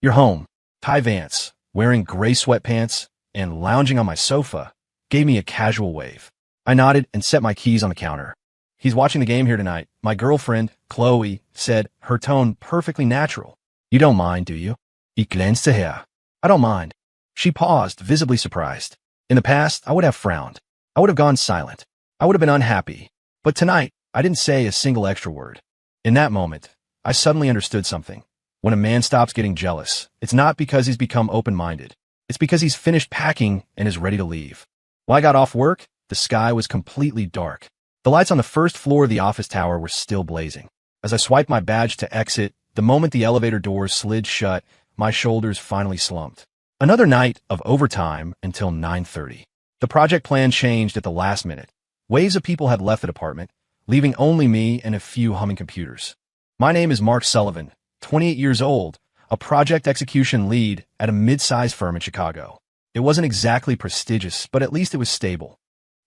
"You're home." Ty Vance, wearing gray sweatpants and lounging on my sofa, gave me a casual wave. I nodded and set my keys on the counter. "He's watching the game here tonight," my girlfriend, Chloe, said, her tone perfectly natural. "You don't mind, do you?" Ich glänzte her. "I don't mind." She paused, visibly surprised. In the past, I would have frowned. I would have gone silent. I would have been unhappy. But tonight, I didn't say a single extra word. In that moment, I suddenly understood something. When a man stops getting jealous, it's not because he's become open-minded. It's because he's finished packing and is ready to leave. When I got off work, the sky was completely dark. The lights on the first floor of the office tower were still blazing. As I swiped my badge to exit, the moment the elevator doors slid shut, my shoulders finally slumped. Another night of overtime until 9:30. The project plan changed at the last minute. Waves of people had left the department, leaving only me and a few humming computers. My name is Mark Sullivan, 28 years old, a project execution lead at a mid-sized firm in Chicago. It wasn't exactly prestigious, but at least it was stable.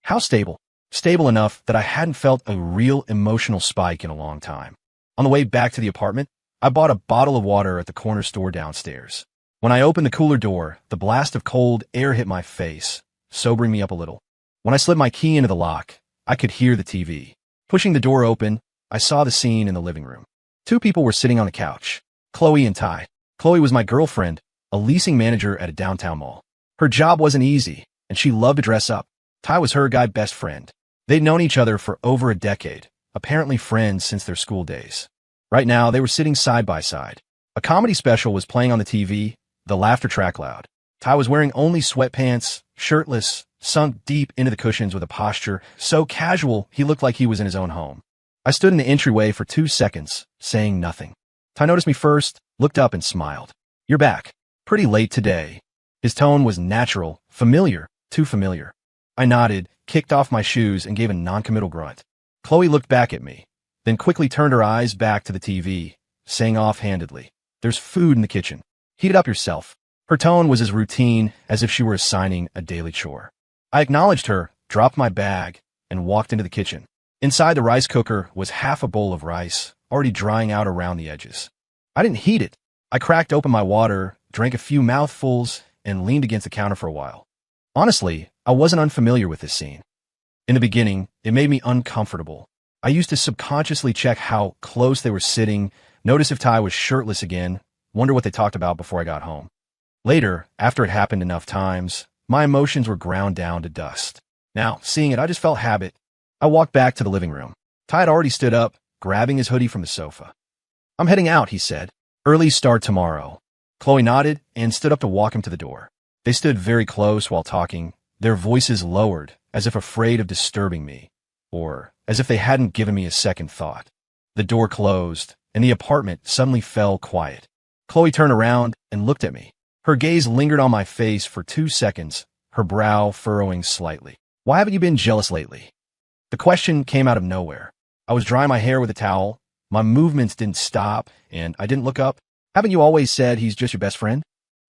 How stable? Stable enough that I hadn't felt a real emotional spike in a long time. On the way back to the apartment, I bought a bottle of water at the corner store downstairs. When I opened the cooler door, the blast of cold air hit my face, sobering me up a little. When I slid my key into the lock, I could hear the TV. Pushing the door open, I saw the scene in the living room. Two people were sitting on the couch, Chloe and Ty. Chloe was my girlfriend, a leasing manager at a downtown mall. Her job wasn't easy, and she loved to dress up. Ty was her guy best friend. They'd known each other for over a decade, apparently friends since their school days. Right now, they were sitting side by side. A comedy special was playing on the TV, the laughter track loud. Ty was wearing only sweatpants, shirtless, sunk deep into the cushions with a posture so casual he looked like he was in his own home. I stood in the entryway for 2 seconds, saying nothing. Ty noticed me first, looked up and smiled. "You're back. Pretty late today." His tone was natural, familiar, too familiar. I nodded, kicked off my shoes, and gave a noncommittal grunt. Chloe looked back at me, then quickly turned her eyes back to the TV, saying offhandedly, "There's food in the kitchen. Heat it up yourself." Her tone was as routine as if she were assigning a daily chore. I acknowledged her, dropped my bag, and walked into the kitchen. Inside the rice cooker was half a bowl of rice, already drying out around the edges. I didn't heat it. I cracked open my water, drank a few mouthfuls, and leaned against the counter for a while. Honestly, I wasn't unfamiliar with this scene. In the beginning, it made me uncomfortable. I used to subconsciously check how close they were sitting, notice if Ty was shirtless again, wonder what they talked about before I got home. Later, after it happened enough times, my emotions were ground down to dust. Now, seeing it, I just felt habit. I walked back to the living room. Ty had already stood up, grabbing his hoodie from the sofa. "I'm heading out," he said. "Early start tomorrow." Chloe nodded and stood up to walk him to the door. They stood very close while talking, their voices lowered, as if afraid of disturbing me, or as if they hadn't given me a second thought. The door closed, and the apartment suddenly fell quiet. Chloe turned around and looked at me. Her gaze lingered on my face for 2 seconds, her brow furrowing slightly. "Why haven't you been jealous lately?" The question came out of nowhere. I was drying my hair with a towel. My movements didn't stop, and I didn't look up. "Haven't you always said he's just your best friend?"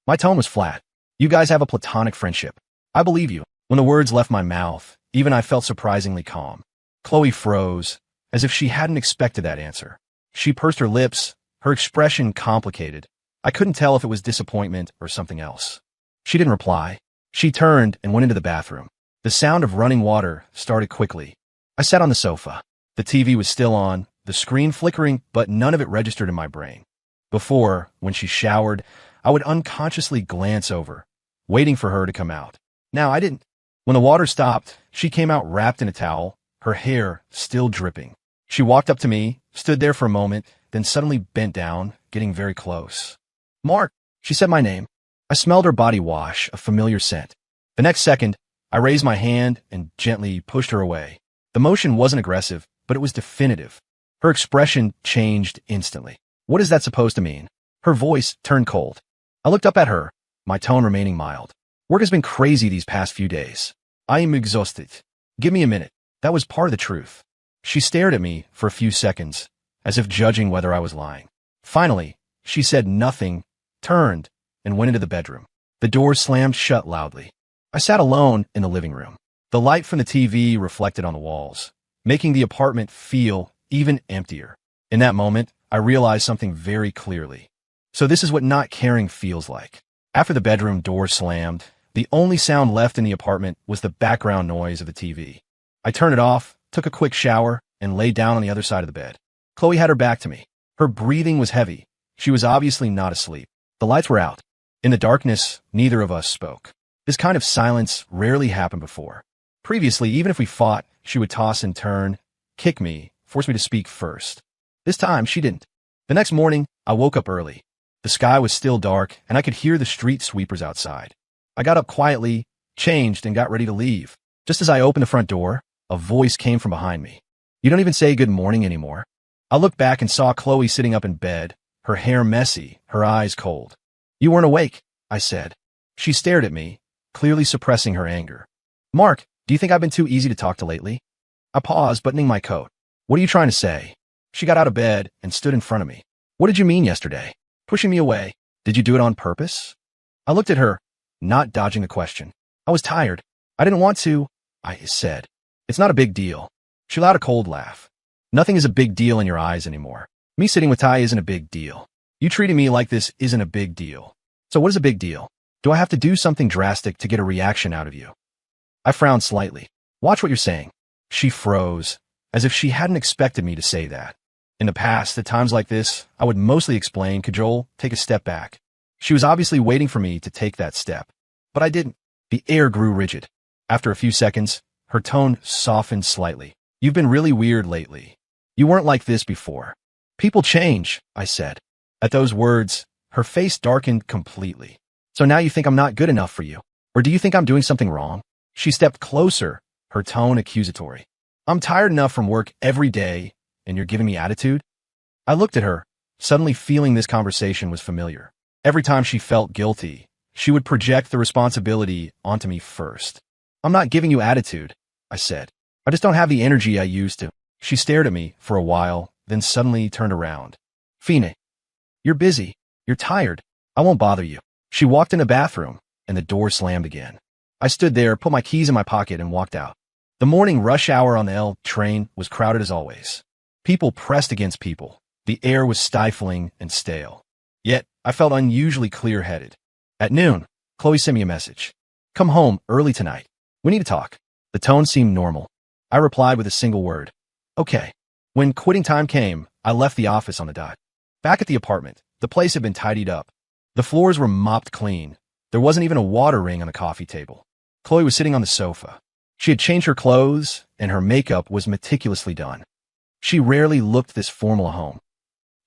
My tone was flat. "You guys have a platonic friendship. I believe you." When the words left my mouth, even I felt surprisingly calm. Chloe froze, as if she hadn't expected that answer. She pursed her lips, her expression complicated. I couldn't tell if it was disappointment or something else. She didn't reply. She turned and went into the bathroom. The sound of running water started quickly. I sat on the sofa. The TV was still on, the screen flickering, but none of it registered in my brain. Before, when she showered, I would unconsciously glance over, waiting for her to come out. Now I didn't. When the water stopped, she came out wrapped in a towel, her hair still dripping. She walked up to me, stood there for a moment, then suddenly bent down, getting very close. "Mark," she said my name. I smelled her body wash, a familiar scent. The next second, I raised my hand and gently pushed her away. The motion wasn't aggressive, but it was definitive. Her expression changed instantly. What is that supposed to mean? Her voice turned cold. I looked up at her, my tone remaining mild. "Work has been crazy these past few days. I am exhausted. Give me a minute." That was part of the truth. She stared at me for a few seconds, as if judging whether I was lying. Finally, she said nothing, turned, and went into the bedroom. The door slammed shut loudly. I sat alone in the living room. The light from the TV reflected on the walls, making the apartment feel even emptier. In that moment, I realized something very clearly. So this is what not caring feels like. After the bedroom door slammed, the only sound left in the apartment was the background noise of the TV. I turned it off, took a quick shower, and lay down on the other side of the bed. Chloe had her back to me. Her breathing was heavy. She was obviously not asleep. The lights were out. In the darkness, neither of us spoke. This kind of silence rarely happened before. Previously, even if we fought, she would toss and turn, kick me, force me to speak first. This time, she didn't. The next morning, I woke up early. The sky was still dark, and I could hear the street sweepers outside. I got up quietly, changed, and got ready to leave. Just as I opened the front door, a voice came from behind me. "You don't even say good morning anymore." I looked back and saw Chloe sitting up in bed, her hair messy, her eyes cold. "You weren't awake," I said. She stared at me, clearly suppressing her anger. "Mark, do you think I've been too easy to talk to lately?" I paused, buttoning my coat. "What are you trying to say?" She got out of bed and stood in front of me. "What did you mean yesterday? Pushing me away? Did you do it on purpose?" I looked at her, not dodging the question. "I was tired. I didn't want to," I said. "It's not a big deal." She let out a cold laugh. "Nothing is a big deal in your eyes anymore. Me sitting with Ty isn't a big deal. You treating me like this isn't a big deal. So what is a big deal? Do I have to do something drastic to get a reaction out of you?" I frowned slightly. "Watch what you're saying." She froze, as if she hadn't expected me to say that. In the past, at times like this, I would mostly explain, cajole, take a step back. She was obviously waiting for me to take that step. But I didn't. The air grew rigid. After a few seconds, her tone softened slightly. "You've been really weird lately. You weren't like this before." "People change," I said. At those words, her face darkened completely. "So now you think I'm not good enough for you? Or do you think I'm doing something wrong?" She stepped closer, her tone accusatory. "I'm tired enough from work every day, and you're giving me attitude?" I looked at her, suddenly feeling this conversation was familiar. Every time she felt guilty, she would project the responsibility onto me first. "I'm not giving you attitude," I said. "I just don't have the energy I used to." She stared at me for a while, then suddenly turned around. "Fine, you're busy. You're tired. I won't bother you." She walked in the bathroom, and the door slammed again. I stood there, put my keys in my pocket, and walked out. The morning rush hour on the L train was crowded as always. People pressed against people. The air was stifling and stale. Yet, I felt unusually clear-headed. At noon, Chloe sent me a message. "Come home early tonight. We need to talk." The tone seemed normal. I replied with a single word. "Okay." When quitting time came, I left the office on the dot. Back at the apartment, the place had been tidied up. The floors were mopped clean. There wasn't even a water ring on the coffee table. Chloe was sitting on the sofa. She had changed her clothes, and her makeup was meticulously done. She rarely looked this formal at home.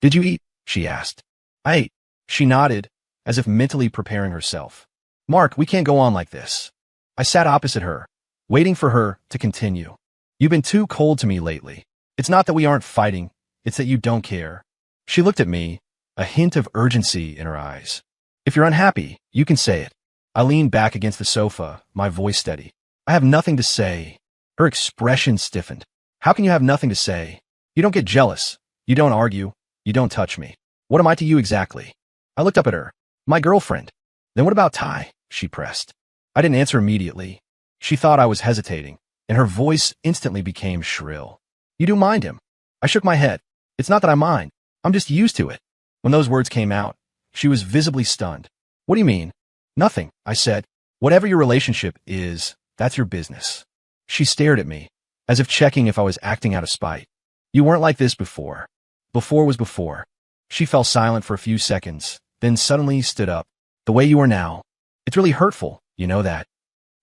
"Did you eat?" she asked. "I ate." She nodded, as if mentally preparing herself. "Mark, we can't go on like this." I sat opposite her, waiting for her to continue. "You've been too cold to me lately. It's not that we aren't fighting, it's that you don't care." She looked at me, a hint of urgency in her eyes. "If you're unhappy, you can say it." I leaned back against the sofa, my voice steady. "I have nothing to say." Her expression stiffened. "How can you have nothing to say? You don't get jealous. You don't argue. You don't touch me. What am I to you exactly?" I looked up at her. "My girlfriend." "Then what about Ty?" she pressed. I didn't answer immediately. She thought I was hesitating, and her voice instantly became shrill. "You do mind him?" I shook my head. "It's not that I mind. I'm just used to it." When those words came out, she was visibly stunned. "What do you mean?" "Nothing," I said. "Whatever your relationship is, that's your business." She stared at me, as if checking if I was acting out of spite. "You weren't like this before." Before was before. She fell silent for a few seconds, then suddenly stood up. "The way you are now, it's really hurtful, you know that."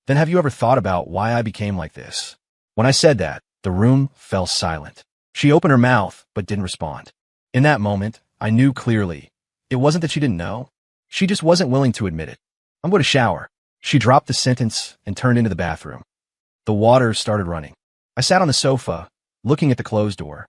"Then have you ever thought about why I became like this?" When I said that, the room fell silent. She opened her mouth, but didn't respond. In that moment, I knew clearly. It wasn't that she didn't know. She just wasn't willing to admit it. "I'm going to shower." She dropped the sentence and turned into the bathroom. The water started running. I sat on the sofa, looking at the closed door.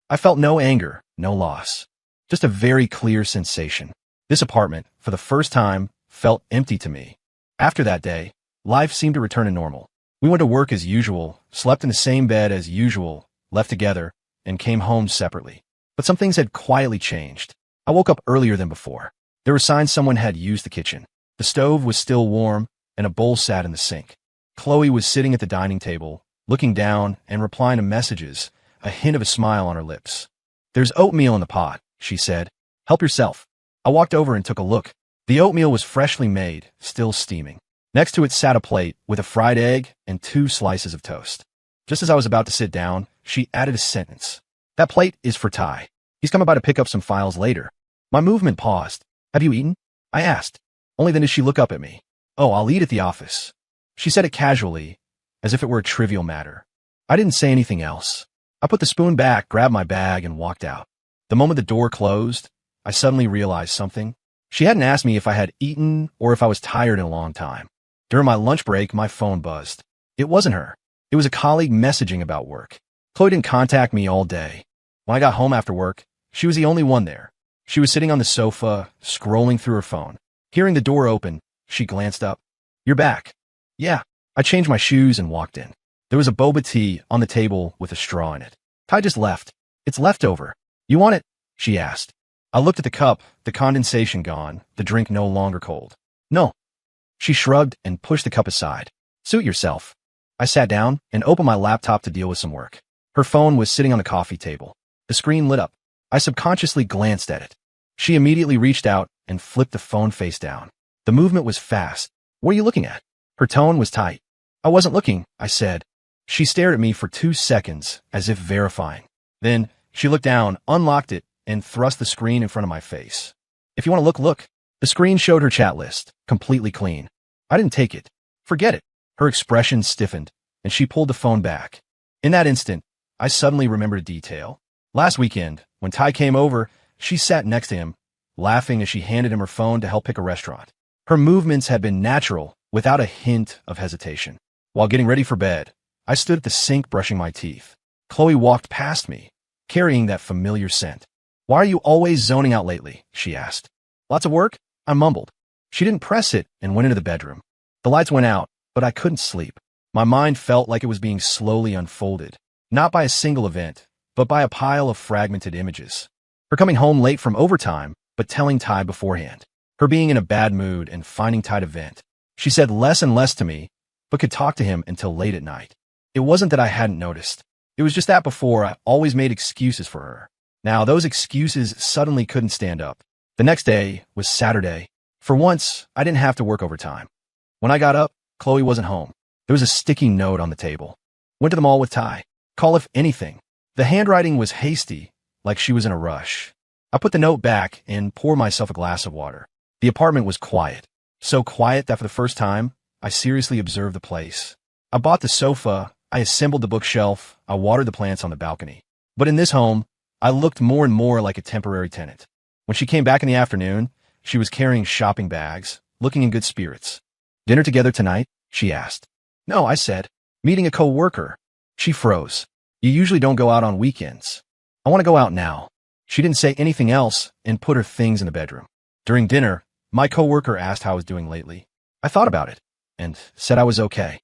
I felt no anger, no loss. Just a very clear sensation. This apartment, for the first time, felt empty to me. After that day, life seemed to return to normal. We went to work as usual, slept in the same bed as usual, left together, and came home separately. But some things had quietly changed. I woke up earlier than before. There were signs someone had used the kitchen. The stove was still warm, and a bowl sat in the sink. Chloe was sitting at the dining table, looking down and replying to messages, a hint of a smile on her lips. "There's oatmeal in the pot," she said. "Help yourself." I walked over and took a look. The oatmeal was freshly made, still steaming. Next to it sat a plate with a fried egg and 2 slices of toast. Just as I was about to sit down, she added a sentence. That plate is for Ty. He's coming by to pick up some files later. My movement paused. Have you eaten? I asked. Only then did she look up at me. Oh, I'll eat at the office. She said it casually, as if it were a trivial matter. I didn't say anything else. I put the spoon back, grabbed my bag, and walked out. The moment the door closed, I suddenly realized something. She hadn't asked me if I had eaten or if I was tired in a long time. During my lunch break, my phone buzzed. It wasn't her. It was a colleague messaging about work. Chloe didn't contact me all day. When I got home after work, she was the only one there. She was sitting on the sofa, scrolling through her phone. Hearing the door open, she glanced up. You're back. Yeah. I changed my shoes and walked in. There was a boba tea on the table with a straw in it. Ty just left. It's leftover. You want it? She asked. I looked at the cup, the condensation gone, the drink no longer cold. No. She shrugged and pushed the cup aside. Suit yourself. I sat down and opened my laptop to deal with some work. Her phone was sitting on the coffee table. The screen lit up. I subconsciously glanced at it. She immediately reached out and flipped the phone face down. The movement was fast. What are you looking at? Her tone was tight. I wasn't looking, I said. She stared at me for 2 seconds, as if verifying. Then, she looked down, unlocked it, and thrust the screen in front of my face. If you want to look, look. The screen showed her chat list, completely clean. I didn't take it. Forget it. Her expression stiffened, and she pulled the phone back. In that instant, I suddenly remembered a detail. Last weekend, when Ty came over, she sat next to him, laughing as she handed him her phone to help pick a restaurant. Her movements had been natural, without a hint of hesitation. While getting ready for bed, I stood at the sink brushing my teeth. Chloe walked past me, carrying that familiar scent. Why are you always zoning out lately? She asked. Lots of work? I mumbled. She didn't press it and went into the bedroom. The lights went out, but I couldn't sleep. My mind felt like it was being slowly unfolded, not by a single event, but by a pile of fragmented images. Her coming home late from overtime, but telling Ty beforehand. Her being in a bad mood and finding Ty to vent. She said less and less to me, but could talk to him until late at night. It wasn't that I hadn't noticed. It was just that before I always made excuses for her. Now those excuses suddenly couldn't stand up. The next day was Saturday. For once, I didn't have to work overtime. When I got up, Chloe wasn't home. There was a sticky note on the table. Went to the mall with Ty. Call if anything. The handwriting was hasty, like she was in a rush. I put the note back and poured myself a glass of water. The apartment was quiet. So quiet that for the first time, I seriously observed the place. I bought the sofa, I assembled the bookshelf, I watered the plants on the balcony. But in this home, I looked more and more like a temporary tenant. When she came back in the afternoon, she was carrying shopping bags, looking in good spirits. Dinner together tonight? She asked. No, I said. Meeting a co-worker. She froze. You usually don't go out on weekends. I want to go out now. She didn't say anything else and put her things in the bedroom. During dinner, my co-worker asked how I was doing lately. I thought about it and said I was okay.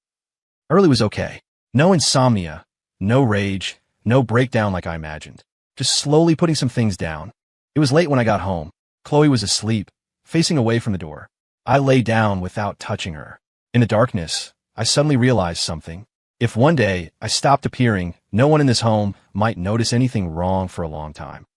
I really was okay. No insomnia, no rage, no breakdown like I imagined. Just slowly putting some things down. It was late when I got home. Chloe was asleep, facing away from the door. I lay down without touching her. In the darkness, I suddenly realized something. If one day I stopped appearing, no one in this home might notice anything wrong for a long time.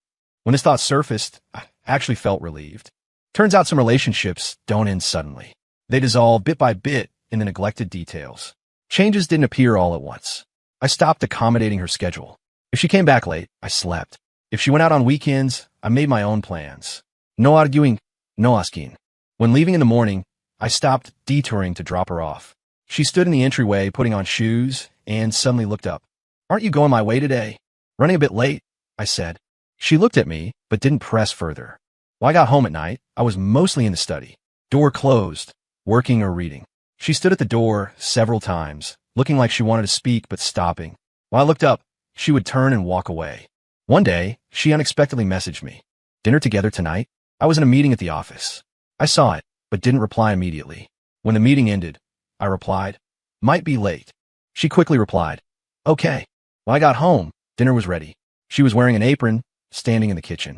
When this thought surfaced, I actually felt relieved. Turns out some relationships don't end suddenly. They dissolve bit by bit in the neglected details. Changes didn't appear all at once. I stopped accommodating her schedule. If she came back late, I slept. If she went out on weekends, I made my own plans. No arguing, no asking. When leaving in the morning, I stopped detouring to drop her off. She stood in the entryway putting on shoes and suddenly looked up. Aren't you going my way today? Running a bit late, I said. She looked at me, but didn't press further. When I got home at night, I was mostly in the study. Door closed, working or reading. She stood at the door several times, looking like she wanted to speak but stopping. When I looked up, she would turn and walk away. One day, she unexpectedly messaged me. Dinner together tonight? I was in a meeting at the office. I saw it, but didn't reply immediately. When the meeting ended, I replied, might be late. She quickly replied, okay. When I got home, dinner was ready. She was wearing an apron, standing in the kitchen.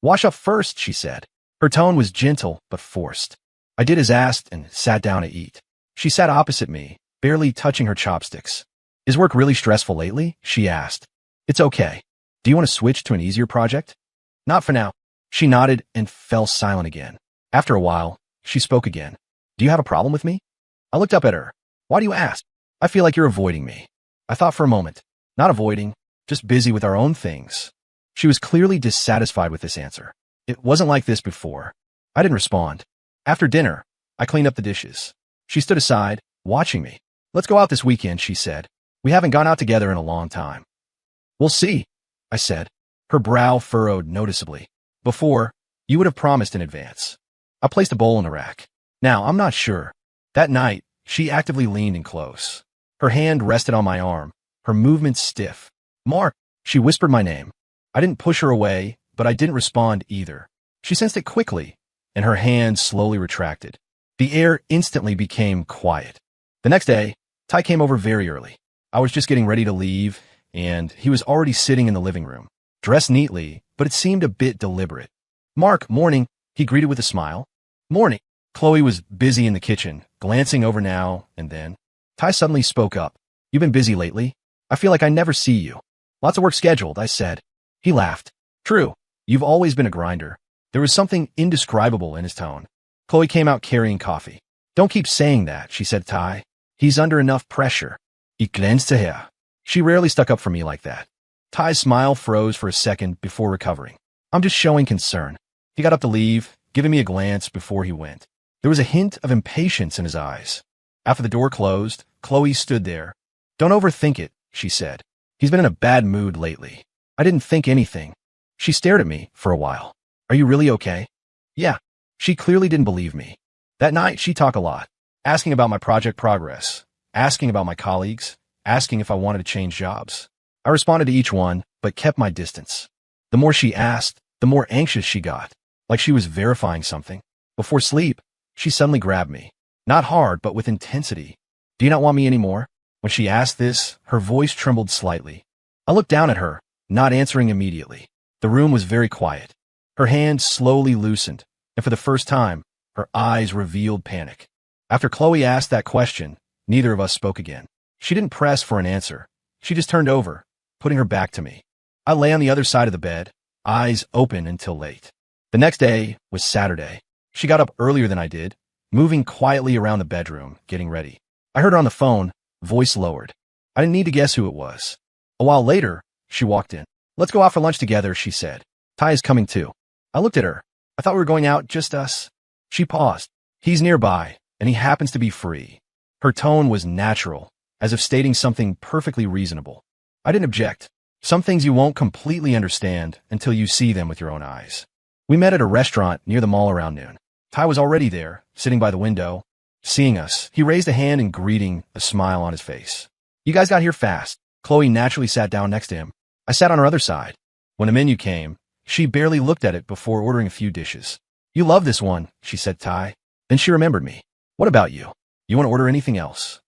Wash up first, she said. Her tone was gentle but forced. I did as asked and sat down to eat. She sat opposite me, barely touching her chopsticks. Is work really stressful lately? She asked. It's okay. Do you want to switch to an easier project? Not for now. She nodded and fell silent again. After a while, she spoke again. Do you have a problem with me? I looked up at her. Why do you ask? I feel like you're avoiding me. I thought for a moment. Not avoiding, just busy with our own things. She was clearly dissatisfied with this answer. It wasn't like this before. I didn't respond. After dinner, I cleaned up the dishes. She stood aside, watching me. Let's go out this weekend, she said. We haven't gone out together in a long time. We'll see, I said. Her brow furrowed noticeably. Before, you would have promised in advance. I placed a bowl in the rack. Now, I'm not sure. That night, she actively leaned in close. Her hand rested on my arm, her movements stiff. Mark, she whispered my name. I didn't push her away, but I didn't respond either. She sensed it quickly, and her hand slowly retracted. The air instantly became quiet. The next day, Ty came over very early. I was just getting ready to leave, and he was already sitting in the living room, dressed neatly, but it seemed a bit deliberate. Mark, morning, he greeted with a smile. Morning. Chloe was busy in the kitchen, glancing over now and then. Ty suddenly spoke up. You've been busy lately? I feel like I never see you. Lots of work scheduled, I said. He laughed. True, you've always been a grinder. There was something indescribable in his tone. Chloe came out carrying coffee. Don't keep saying that, she said to Ty. He's under enough pressure. Ich glänzte her. She rarely stuck up for me like that. Ty's smile froze for a second before recovering. I'm just showing concern. He got up to leave, giving me a glance before he went. There was a hint of impatience in his eyes. After the door closed, Chloe stood there. Don't overthink it, she said. He's been in a bad mood lately. I didn't think anything. She stared at me for a while. Are you really okay? Yeah. She clearly didn't believe me. That night, she talked a lot, asking about my project progress, asking about my colleagues, asking if I wanted to change jobs. I responded to each one, but kept my distance. The more she asked, the more anxious she got, like she was verifying something. Before sleep, she suddenly grabbed me. Not hard, but with intensity. Do you not want me anymore? When she asked this, her voice trembled slightly. I looked down at her, not answering immediately. The room was very quiet. Her hand slowly loosened, and for the first time, her eyes revealed panic. After Chloe asked that question, neither of us spoke again. She didn't press for an answer. She just turned over, putting her back to me. I lay on the other side of the bed, eyes open until late. The next day was Saturday. She got up earlier than I did, moving quietly around the bedroom, getting ready. I heard her on the phone, voice lowered. I didn't need to guess who it was. A while later, she walked in. Let's go out for lunch together, she said. Ty is coming too. I looked at her. I thought we were going out, just us. She paused. He's nearby, and he happens to be free. Her tone was natural, as if stating something perfectly reasonable. I didn't object. Some things you won't completely understand until you see them with your own eyes. We met at a restaurant near the mall around noon. Ty was already there, sitting by the window. Seeing us, he raised a hand in greeting, a smile on his face. You guys got here fast. Chloe naturally sat down next to him. I sat on her other side. When the menu came, she barely looked at it before ordering a few dishes. You love this one, she said to Ty. Then she remembered me. What about you? You want to order anything else?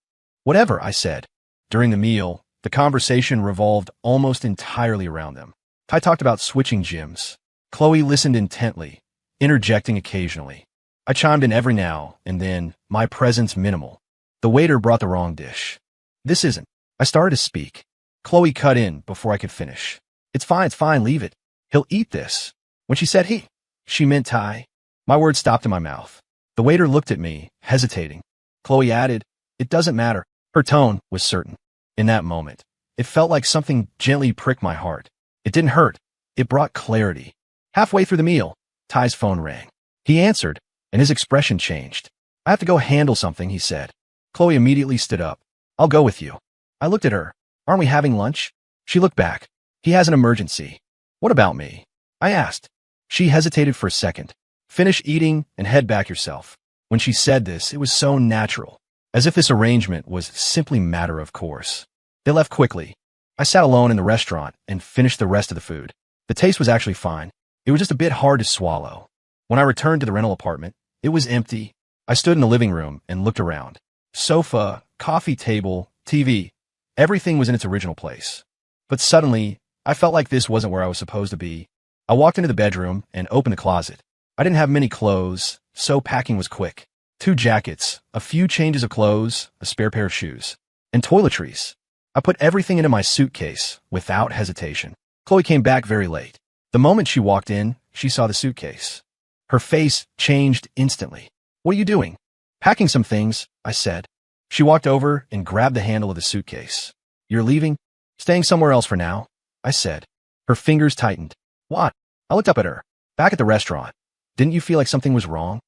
Whatever, I said. During the meal, the conversation revolved almost entirely around them. Ty talked about switching gyms. Chloe listened intently, interjecting occasionally. I chimed in every now and then, my presence minimal. The waiter brought the wrong dish. This isn't. I started to speak. Chloe cut in before I could finish. It's fine, leave it. He'll eat this. When she said he, she meant Ty. My words stopped in my mouth. The waiter looked at me, hesitating. Chloe added, it doesn't matter. Her tone was certain. In that moment, it felt like something gently pricked my heart. It didn't hurt. It brought clarity. Halfway through the meal, Ty's phone rang. He answered, and his expression changed. I have to go handle something, he said. Chloe immediately stood up. I'll go with you. I looked at her. Aren't we having lunch? She looked back. He has an emergency. What about me? I asked. She hesitated for a second. Finish eating and head back yourself. When she said this, it was so natural, as if this arrangement was simply matter of course. They left quickly. I sat alone in the restaurant and finished the rest of the food. The taste was actually fine. It was just a bit hard to swallow. When I returned to the rental apartment, it was empty. I stood in the living room and looked around. Sofa, coffee table, TV. Everything was in its original place. But suddenly, I felt like this wasn't where I was supposed to be. I walked into the bedroom and opened the closet. I didn't have many clothes, so packing was quick. 2 jackets, a few changes of clothes, a spare pair of shoes, and toiletries. I put everything into my suitcase without hesitation. Chloe came back very late. The moment she walked in, she saw the suitcase. Her face changed instantly. "What are you doing?" "Packing some things," I said. She walked over and grabbed the handle of the suitcase. "You're leaving?" "Staying somewhere else for now," I said. Her fingers tightened. "What?" I looked up at her. "Back at the restaurant. Didn't you feel like something was wrong?"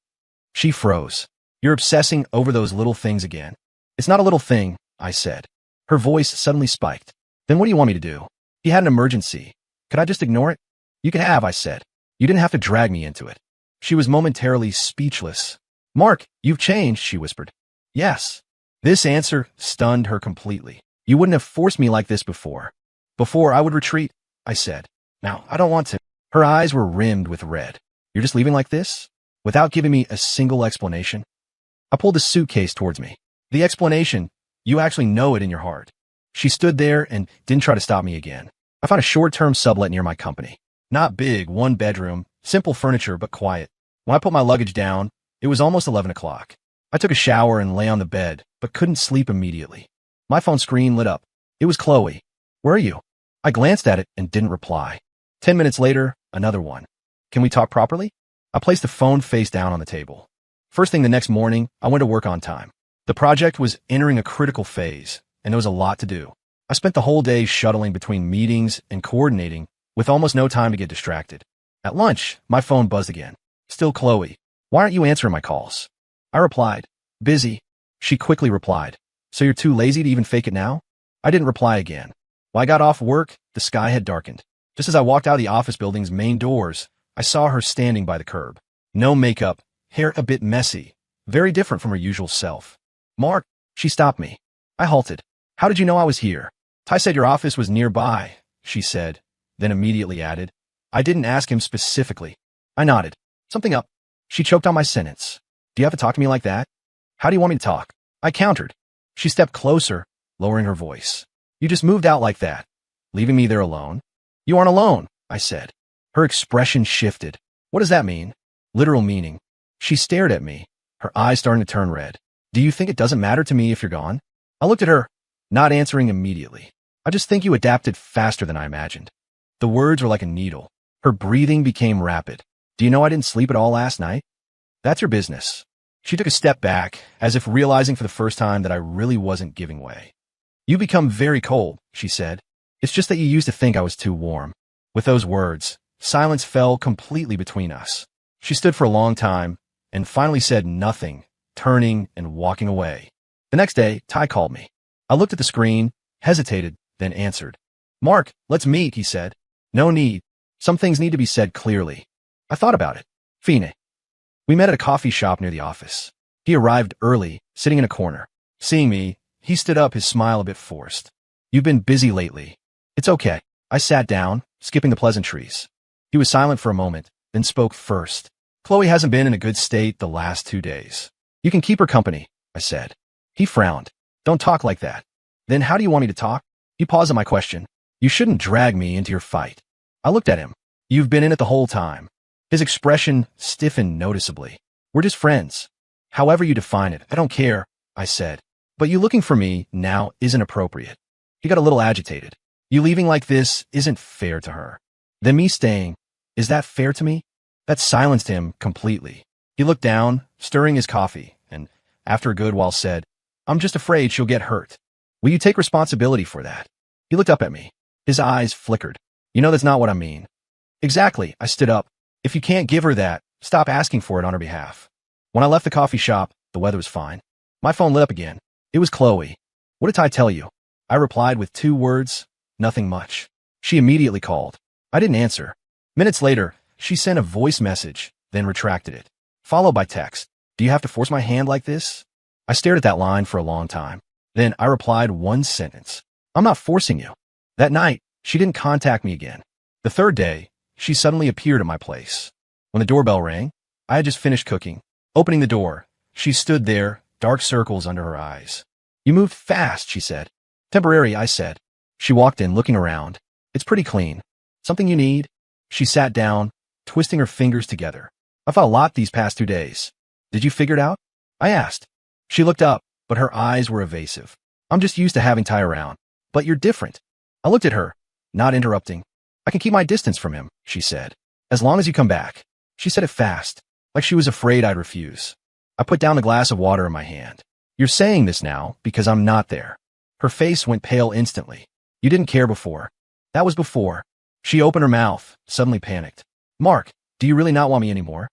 She froze. "You're obsessing over those little things again." "It's not a little thing," I said. Her voice suddenly spiked. "Then what do you want me to do?" "He had an emergency. Could I just ignore it?" "You can have," I said. "You didn't have to drag me into it." She was momentarily speechless. "Mark, you've changed," she whispered. "Yes." This answer stunned her completely. "You wouldn't have forced me like this before." "Before I would retreat," I said. "Now, I don't want to." Her eyes were rimmed with red. "You're just leaving like this? Without giving me a single explanation?" I pulled the suitcase towards me. "The explanation, you actually know it in your heart." She stood there and didn't try to stop me again. "I found a short-term sublet near my company. Not big, 1 bedroom, simple furniture, but quiet. When I put my luggage down, it was almost 11 o'clock. I took a shower and lay on the bed, but couldn't sleep immediately. My phone screen lit up. It was Chloe. "Where are you?" I glanced at it and didn't reply. 10 minutes later, another one. "Can we talk properly?" I placed the phone face down on the table. First thing the next morning, I went to work on time. The project was entering a critical phase, and there was a lot to do. I spent the whole day shuttling between meetings and coordinating, with almost no time to get distracted. At lunch, my phone buzzed again. "Still Chloe. Why aren't you answering my calls?" I replied, "Busy." She quickly replied, "So you're too lazy to even fake it now?" I didn't reply again. When I got off work, the sky had darkened. Just as I walked out of the office building's main doors, I saw her standing by the curb. No makeup, hair a bit messy, very different from her usual self. "Mark," she stopped me. I halted. "How did you know I was here?" "Ty said your office was nearby," she said, then immediately added, "I didn't ask him specifically." I nodded. "Something up." She choked on my sentence. "Do you have to talk to me like that?" "How do you want me to talk?" I countered. She stepped closer, lowering her voice. "You just moved out like that, leaving me there alone." "You aren't alone," I said. Her expression shifted. "What does that mean?" "Literal meaning." She stared at me, her eyes starting to turn red. "Do you think it doesn't matter to me if you're gone?" I looked at her, not answering immediately. "I just think you adapted faster than I imagined." The words were like a needle. Her breathing became rapid. "Do you know I didn't sleep at all last night?" "That's your business." She took a step back, as if realizing for the first time that I really wasn't giving way. "You become very cold," she said. "It's just that you used to think I was too warm." With those words, silence fell completely between us. She stood for a long time, and finally said nothing, turning and walking away. The next day, Ty called me. I looked at the screen, hesitated, then answered. "Mark, let's meet," he said. "No need. Some things need to be said clearly." I thought about it. Fine. We met at a coffee shop near the office. He arrived early, sitting in a corner. Seeing me, he stood up, his smile a bit forced. "You've been busy lately." "It's okay." I sat down, skipping the pleasantries. He was silent for a moment, then spoke first. "Chloe hasn't been in a good state the last 2 days. You can keep her company," I said. He frowned. "Don't talk like that." "Then how do you want me to talk?" He paused at my question. "You shouldn't drag me into your fight." I looked at him. "You've been in it the whole time." His expression stiffened noticeably. "We're just friends. However you define it, I don't care," I said. "But you looking for me now isn't appropriate." He got a little agitated. "You leaving like this isn't fair to her. Then me staying, is that fair to me?" That silenced him completely. He looked down, stirring his coffee, and after a good while said, "I'm just afraid she'll get hurt. Will you take responsibility for that?" He looked up at me. His eyes flickered. "You know that's not what I mean." "Exactly." I stood up. "If you can't give her that, stop asking for it on her behalf." When I left the coffee shop, the weather was fine. My phone lit up again. It was Chloe. "What did Ty tell you?" I replied with 2 words, nothing much. She immediately called. I didn't answer. Minutes later, she sent a voice message, then retracted it, followed by text. "Do you have to force my hand like this?" I stared at that line for a long time. Then I replied one sentence. "I'm not forcing you." That night, she didn't contact me again. The third day, she suddenly appeared at my place. When the doorbell rang, I had just finished cooking. Opening the door, she stood there, dark circles under her eyes. "You moved fast," she said. "Temporary," I said. She walked in, looking around. "It's pretty clean. Something you need?" She sat down, twisting her fingers together. "I've thought a lot these past 2 days. Did you figure it out?" I asked. She looked up, but her eyes were evasive. "I'm just used to having Ty around. But you're different." I looked at her, not interrupting. "I can keep my distance from him," she said. As long as you come back. She said it fast, like she was afraid I'd refuse. I put down the glass of water in my hand. You're saying this now because I'm not there. Her face went pale instantly. You didn't care before. That was before. She opened her mouth, suddenly panicked. Mark, do you really not want me anymore?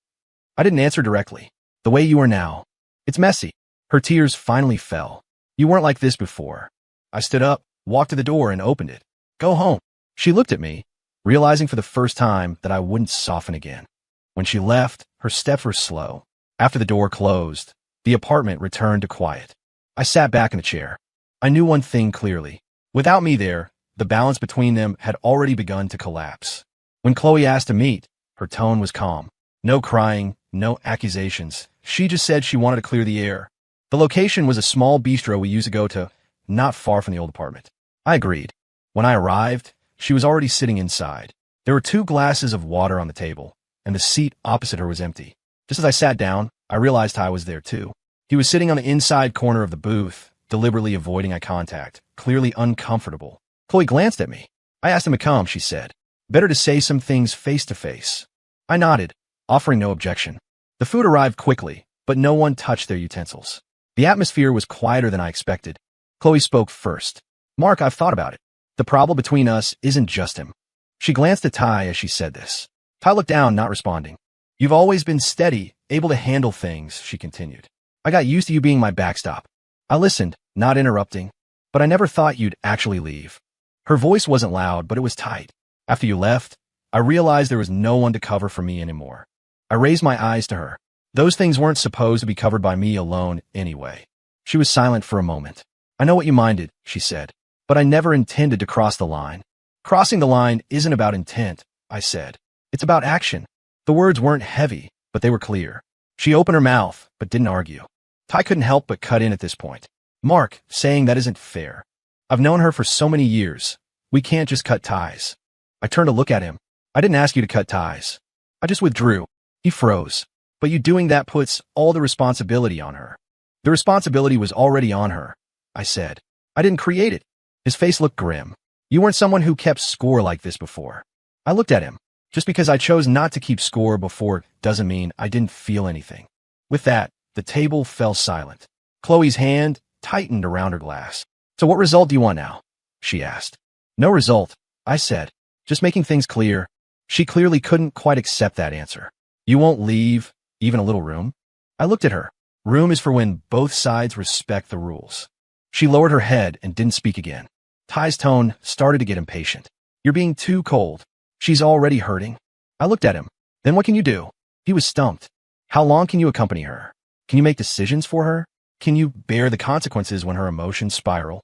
I didn't answer directly. The way you are now. It's messy. Her tears finally fell. You weren't like this before. I stood up, walked to the door, and opened it. Go home. She looked at me, realizing for the first time that I wouldn't soften again. When she left, her steps were slow. After the door closed, the apartment returned to quiet. I sat back in the chair. I knew one thing clearly. Without me there, the balance between them had already begun to collapse. When Chloe asked to meet, her tone was calm. No crying, no accusations. She just said she wanted to clear the air. The location was a small bistro we used to go to, not far from the old apartment. I agreed. When I arrived, she was already sitting inside. There were 2 glasses of water on the table, and the seat opposite her was empty. Just as I sat down, I realized Ty was there too. He was sitting on the inside corner of the booth, deliberately avoiding eye contact, clearly uncomfortable. Chloe glanced at me. I asked him to come, she said. Better to say some things face to face. I nodded, offering no objection. The food arrived quickly, but no one touched their utensils. The atmosphere was quieter than I expected. Chloe spoke first. Mark, I've thought about it. The problem between us isn't just him. She glanced at Ty as she said this. Ty looked down, not responding. You've always been steady, able to handle things, she continued. I got used to you being my backstop. I listened, not interrupting, but I never thought you'd actually leave. Her voice wasn't loud, but it was tight. After you left, I realized there was no one to cover for me anymore. I raised my eyes to her. Those things weren't supposed to be covered by me alone anyway. She was silent for a moment. I know what you minded, she said, but I never intended to cross the line. Crossing the line isn't about intent, I said. It's about action. The words weren't heavy, but they were clear. She opened her mouth, but didn't argue. Ty couldn't help but cut in at this point. Mark, saying that isn't fair. I've known her for so many years. We can't just cut ties. I turned to look at him. I didn't ask you to cut ties. I just withdrew. He froze. But you doing that puts all the responsibility on her. The responsibility was already on her, I said. I didn't create it. His face looked grim. You weren't someone who kept score like this before. I looked at him. Just because I chose not to keep score before doesn't mean I didn't feel anything. With that, the table fell silent. Chloe's hand tightened around her glass. So what result do you want now? She asked. No result, I said. Just making things clear. She clearly couldn't quite accept that answer. You won't leave, even a little room? I looked at her. Room is for when both sides respect the rules. She lowered her head and didn't speak again. Ty's tone started to get impatient. You're being too cold. She's already hurting. I looked at him. Then what can you do? He was stumped. How long can you accompany her? Can you make decisions for her? Can you bear the consequences when her emotions spiral?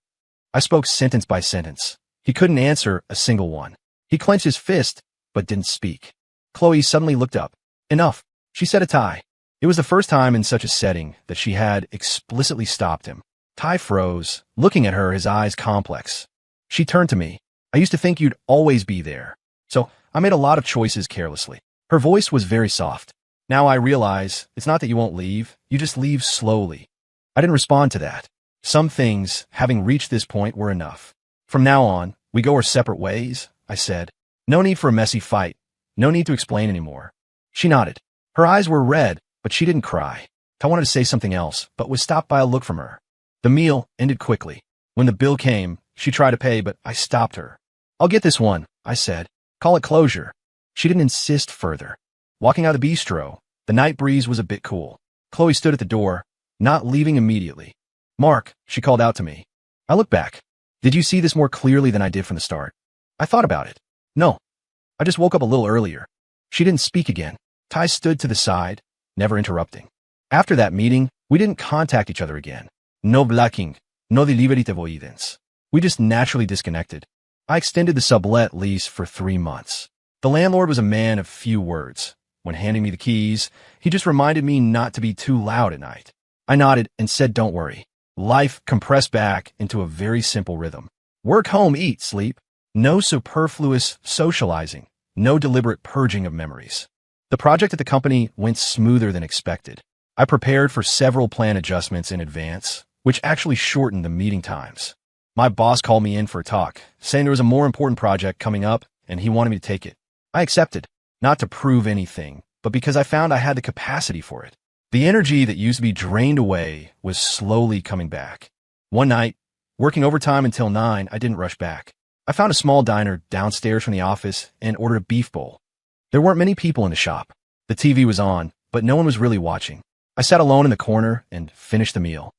I spoke sentence by sentence. He couldn't answer a single one. He clenched his fist, but didn't speak. Chloe suddenly looked up. Enough, she said to Ty. It was the first time in such a setting that she had explicitly stopped him. Ty froze, looking at her, his eyes complex. She turned to me. I used to think you'd always be there. So I made a lot of choices carelessly. Her voice was very soft. Now I realize it's not that you won't leave, you just leave slowly. I didn't respond to that. Some things, having reached this point, were enough. From now on, we go our separate ways, I said. No need for a messy fight. No need to explain anymore. She nodded. Her eyes were red, but she didn't cry. I wanted to say something else, but was stopped by a look from her. The meal ended quickly. When the bill came, she tried to pay, but I stopped her. I'll get this one, I said. Call it closure. She didn't insist further. Walking out of the bistro, the night breeze was a bit cool. Chloe stood at the door, not leaving immediately. Mark, she called out to me. I looked back. Did you see this more clearly than I did from the start? I thought about it. No. I just woke up a little earlier. She didn't speak again. Ty stood to the side, never interrupting. After that meeting, we didn't contact each other again. No blocking, no delivery to avoidance. We just naturally disconnected. I extended the sublet lease for 3 months. The landlord was a man of few words. When handing me the keys, he just reminded me not to be too loud at night. I nodded and said, don't worry. Life compressed back into a very simple rhythm. Work, home, eat, sleep. No superfluous socializing. No deliberate purging of memories. The project at the company went smoother than expected. I prepared for several plan adjustments in advance, which actually shortened the meeting times. My boss called me in for a talk, saying there was a more important project coming up and he wanted me to take it. I accepted. Not to prove anything, but because I found I had the capacity for it. The energy that used to be drained away was slowly coming back. One night, working overtime until 9, I didn't rush back. I found a small diner downstairs from the office and ordered a beef bowl. There weren't many people in the shop. The TV was on, but no one was really watching. I sat alone in the corner and finished the meal.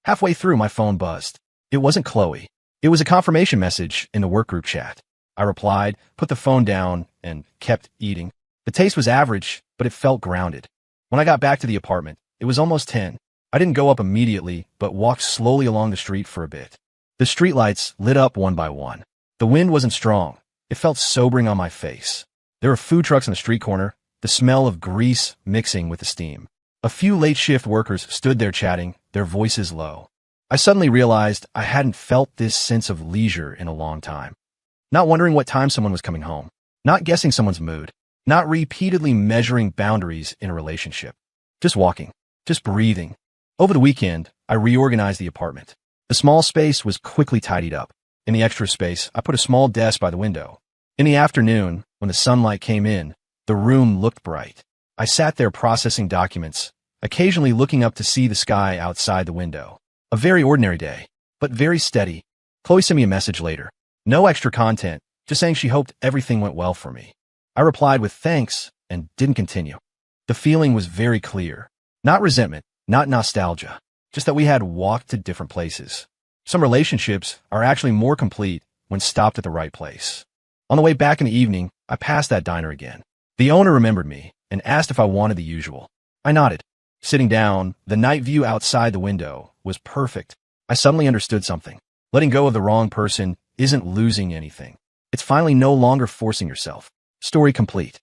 Halfway through, my phone buzzed. It wasn't Chloe. It was a confirmation message in the workgroup chat. I replied, put the phone down, and kept eating. The taste was average, but it felt grounded. When I got back to the apartment, it was almost 10. I didn't go up immediately, but walked slowly along the street for a bit. The streetlights lit up one by one. The wind wasn't strong. It felt sobering on my face. There were food trucks on the street corner, the smell of grease mixing with the steam. A few late shift workers stood there chatting, their voices low. I suddenly realized I hadn't felt this sense of leisure in a long time. Not wondering what time someone was coming home. Not guessing someone's mood. Not repeatedly measuring boundaries in a relationship. Just walking. Just breathing. Over the weekend, I reorganized the apartment. The small space was quickly tidied up. In the extra space, I put a small desk by the window. In the afternoon, when the sunlight came in, the room looked bright. I sat there processing documents, occasionally looking up to see the sky outside the window. A very ordinary day, but very steady. Chloe sent me a message later. No extra content, just saying she hoped everything went well for me. I replied with thanks and didn't continue. The feeling was very clear. Not resentment, not nostalgia, just that we had walked to different places. Some relationships are actually more complete when stopped at the right place. On the way back in the evening, I passed that diner again. The owner remembered me and asked if I wanted the usual. I nodded. Sitting down, the night view outside the window was perfect. I suddenly understood something. Letting go of the wrong person isn't losing anything. It's finally no longer forcing yourself. Story complete.